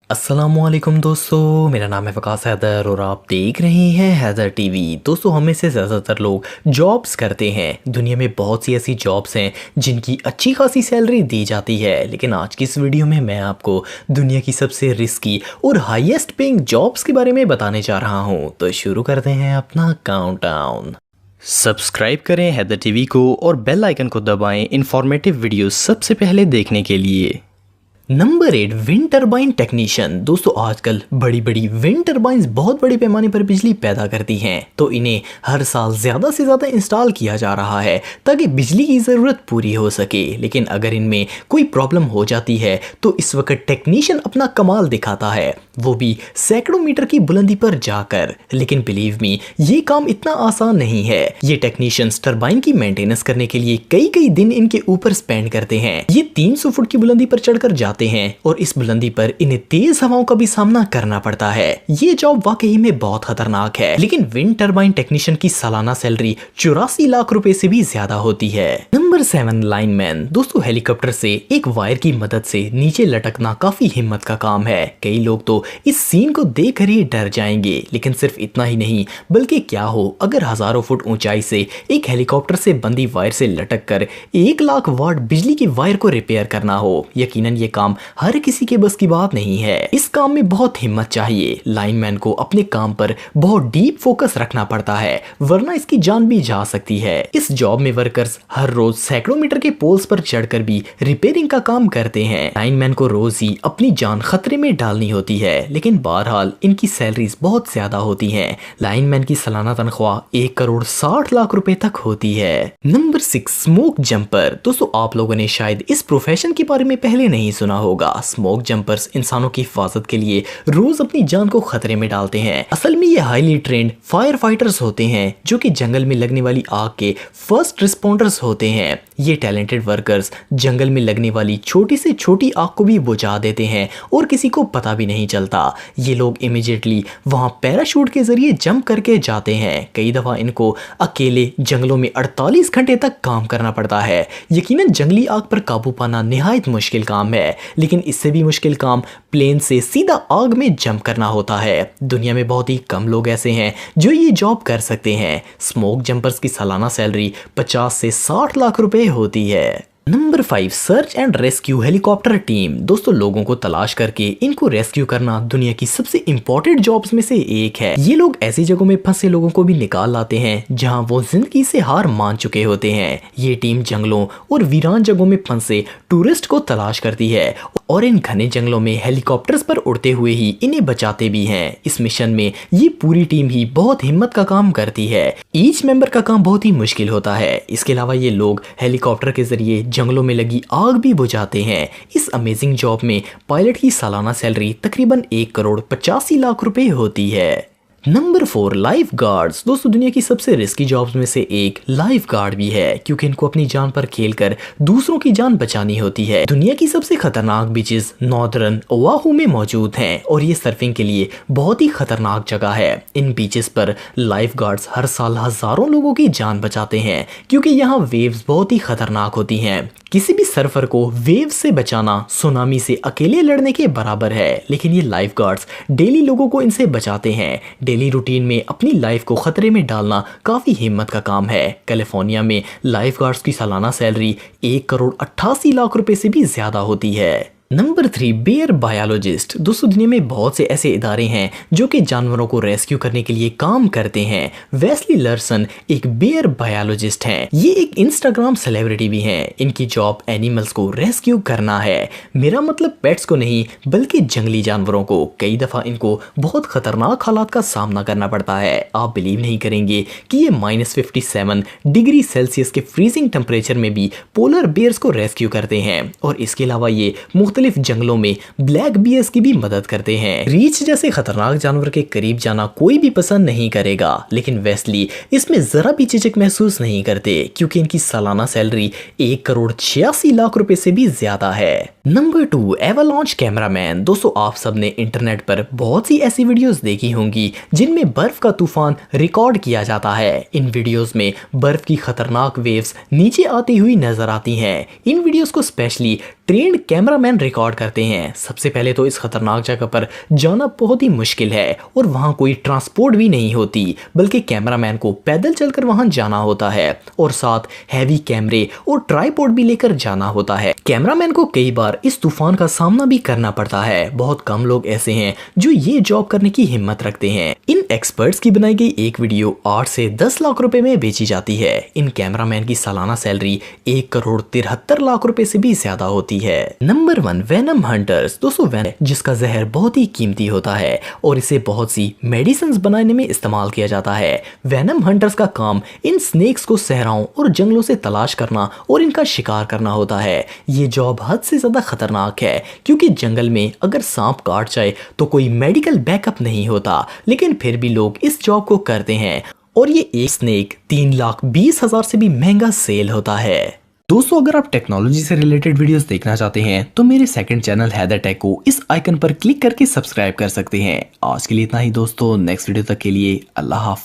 अस्सलामुअलैकुम दोस्तों, मेरा नाम है वकास हैदर और आप देख रहे हैं हैदर टीवी। दोस्तों, हमें से ज़्यादातर लोग जॉब्स करते हैं। दुनिया में बहुत सी ऐसी जॉब्स हैं जिनकी अच्छी खासी सैलरी दी जाती है, लेकिन आज की इस वीडियो में मैं आपको दुनिया की सबसे रिस्की और हाईएस्ट पेइंग जॉब्स के बारे में बताने जा रहा हूँ। तो शुरू करते हैं अपना काउंटडाउन। सब्सक्राइब करें हैदर टीवी को और बेल आइकन को दबाएं इंफॉर्मेटिव वीडियो सबसे पहले देखने के लिए। Number 8, wind turbine technician. दोस्तों, आजकल बड़ी बड़ी विंड टरबाइंस बहुत बड़े पैमाने पर बिजली पैदा करती हैं, तो इन्हें हर साल ज़्यादा से ज़्यादा इंस्टॉल किया जा रहा है ताकि बिजली की ज़रूरत पूरी हो सके। लेकिन अगर इनमें कोई प्रॉब्लम हो जाती है तो इस वक्त टेक्नीशियन अपना कमाल दिखाता है, वो भी सैकड़ों मीटर की बुलंदी पर जाकर। लेकिन बिलीव मी, ये काम इतना आसान नहीं है। ये टेक्नीशियंस टरबाइन की मेंटेनेंस करने के लिए कई कई दिन इनके ऊपर स्पेंड करते हैं। ये 300 फुट की बुलंदी पर चढ़कर जाते हैं और इस बुलंदी पर इन्हें तेज हवाओं का भी सामना करना पड़ता है। ये जॉब वाकई में बहुत खतरनाक है, लेकिन विंड टरबाइन टेक्नीशियन की सालाना सैलरी 84 लाख रुपए से भी ज्यादा होती है। Number 7, lineman. दोस्तों, हेलीकॉप्टर से एक वायर की मदद से नीचे लटकना काफी हिम्मत का काम है। कई लोग तो इस सीन को देखकर ही डर जाएंगे। लेकिन सिर्फ इतना ही नहीं, बल्कि क्या हो अगर हजारों फुट ऊंचाई से एक हेलीकॉप्टर से बंधी वायर से लटक कर 1 लाख वाट बिजली की वायर को रिपेयर करना हो। यकीनन ये काम हर किसी के बस की बात नहीं है। इस काम में बहुत हिम्मत चाहिए। लाइनमैन को अपने काम पर बहुत डीप फोकस रखना पड़ता है, वरना इसकी जान भी जा सकती है। इस जॉब में वर्कर्स हर रोज सैकड़ों मीटर के पोल्स पर चढ़कर भी रिपेयरिंग का काम करते हैं। लाइनमैन को रोज ही अपनी जान खतरे में डालनी होती है, लेकिन बहरहाल इनकी सैलरीज बहुत ज्यादा होती हैं। लाइनमैन की सालाना तनख्वाह 1 करोड़ 60 लाख रुपए तक होती है। Number 6, smoke jumper. दोस्तों, आप लोगों ने शायद इस प्रोफेशन के बारे में पहले नहीं सुना होगा। स्मोक जंपर्स इंसानों की हिफाजत के लिए रोज अपनी जान को खतरे में डालते हैं। असल में ये हाईली ट्रेंड फायर फाइटर्स होते हैं, जो कि जंगल में लगने वाली आग के फर्स्ट रिस्पॉन्डर्स होते हैं। ये टैलेंटेड वर्कर्स जंगल में लगने वाली छोटी से छोटी आग को भी बुझा देते हैं और किसी को पता भी नहीं चलता। ये लोग इमीडिएटली वहां पैराशूट के जरिए जंप करके जाते हैं। कई दफा इनको अकेले जंगलों में 48 घंटे तक काम करना पड़ता है। यकीनन जंगली आग पर काबू पाना निहायत मुश्किल काम है, लेकिन इससे भी मुश्किल काम प्लेन से सीधा आग में जंप करना होता है। दुनिया में बहुत ही कम लोग ऐसे हैं जो ये जॉब कर सकते हैं। स्मोक जंपर्स की सालाना सैलरी 50 से 60 लाख रुपए होती है। Number 5, search and rescue helicopter team. दोस्तों, लोगों को तलाश करके इनको रेस्क्यू करना दुनिया की सबसे इंपॉर्टेंट जॉब्स में से एक है। ये लोग ऐसी जगहों में फंसे लोगों को भी निकाल लाते हैं जहां वो जिंदगी से हार मान चुके होते हैं। ये टीम जंगलों और वीरान जगहों में फंसे टूरिस्ट को तलाश करती है और इन घने जंगलों में हेलीकॉप्टर्स पर उड़ते हुए ही इन्हें बचाते भी हैं। इस मिशन में ये पूरी टीम ही बहुत हिम्मत का काम करती है। ईच मेंबर का काम बहुत ही मुश्किल होता है। इसके अलावा ये लोग हेलीकॉप्टर के जरिए जंगलों में लगी आग भी बुझाते हैं। इस अमेजिंग जॉब में पायलट की सालाना सैलरी तकरीबन 1 करोड़ 85 लाख रुपए होती है। Number 4, life guards. दोस्तों, दुनिया की सबसे रिस्की जॉब्स में से एक लाइफ गार्ड भी है, क्योंकि इनको अपनी जान पर खेलकर दूसरों की जान बचानी होती है। दुनिया की सबसे खतरनाक बीचेस नॉर्दर्न ओआहू में मौजूद हैं और ये सर्फिंग के लिए बहुत ही खतरनाक जगह है। इन बीचेस पर लाइफ गार्ड्स हर साल हजारों लोगों की जान बचाते हैं, क्योंकि यहाँ वेव्स बहुत ही खतरनाक होती हैं। किसी भी सर्फर को वेव से बचाना सुनामी से अकेले लड़ने के बराबर है, लेकिन ये लाइफ गार्ड्स डेली लोगों को इनसे बचाते हैं। डेली रूटीन में अपनी लाइफ को खतरे में डालना काफी हिम्मत का काम है। कैलिफोर्निया में लाइफ गार्ड्स की सालाना सैलरी 1 करोड़ 88 लाख रुपए से भी ज्यादा होती है। Number 3, bear biologist. दोस्तों, दुनिया में बहुत से ऐसे इदारे हैं जो कि जानवरों को रेस्क्यू करने के लिए काम करते हैं। वेस्ली लर्सन एक बेयर बायोलॉजिस्ट हैं। ये एक इंस्टाग्राम सेलिब्रिटी भी हैं। इनकी जॉब एनिमल्स को रेस्क्यू करना है। मेरा मतलब पेट्स को नहीं, बल्कि जंगली जानवरों को। कई दफा इनको बहुत खतरनाक हालात का सामना करना पड़ता है। आप बिलीव नहीं करेंगे कि ये -57 डिग्री सेल्सियस के फ्रीजिंग टेम्परेचर में भी पोलर बेयर्स को रेस्क्यू करते हैं। और इसके अलावा ये मुख्तलिफ जंगलों में ब्लैक बियर्स की भी मदद करते हैं। रीछ जैसे खतरनाक जानवर के करीब जाना कोई भी पसंद नहीं करेगा, लेकिन वेस्ली इसमें जरा भी झिझक महसूस नहीं करते, क्योंकि इनकी सालाना सैलरी 1 करोड़ 86 लाख रुपए से भी ज्यादा है। Number 2, avalanche cameraman. दोस्तों, आप सबने इंटरनेट पर बहुत सी ऐसी वीडियोस देखी होंगी जिनमें बर्फ का तूफान रिकॉर्ड किया जाता है। इन वीडियोस में बर्फ की खतरनाक वेव्स नीचे आती हुई नजर आती हैं। इन वीडियोस को स्पेशली ट्रेंड कैमरामैन रिकॉर्ड करते हैं। सबसे पहले तो इस खतरनाक जगह पर जाना बहुत ही मुश्किल है और वहाँ कोई ट्रांसपोर्ट भी नहीं होती, बल्कि कैमरामैन को पैदल चलकर वहाँ जाना होता है और साथ हैवी कैमरे और ट्राइपॉड भी लेकर जाना होता है। कैमरामैन को कई बार इस तूफान का सामना भी करना पड़ता है। बहुत कम लोग ऐसे हैं जो ये जॉब करने की हिम्मत रखते हैं। इन एक्सपर्ट्स की बनाई गई एक वीडियो 8 से 10 लाख रुपए में बेची जाती है। इन कैमरामैन की सालाना सैलरी 1,73,00,000 रुपए से भी ज्यादा होती है। Number 1, venom hunters. दोस्तों वेनम, जिसका जहर बहुत ही कीमती होता है और इसे बहुत सी मेडिसिन बनाने में इस्तेमाल किया जाता है। वेनम हंटर्स का काम इन स्नेक्स को सहराओं और जंगलों से तलाश करना और इनका शिकार करना होता है। ये जॉब हद से ज्यादा खतरनाक है क्योंकि जंगल में अगर सांप काट जाए तो कोई मेडिकल बैकअप नहीं होता, लेकिन फिर भी लोग इस जॉब को करते हैं और ये एक स्नेक 3,20,000 से भी महंगा सेल होता है। दोस्तों अगर आप टेक्नोलॉजी से रिलेटेड वीडियोस देखना चाहते हैं तो मेरे सेकंड चैनल हैदर टेक को इस आइकन पर क्लिक करके सब्सक्राइब कर सकते हैं। आज के लिए इतना ही दोस्तों, नेक्स्ट वीडियो तक के लिए अल्लाह हाफिज।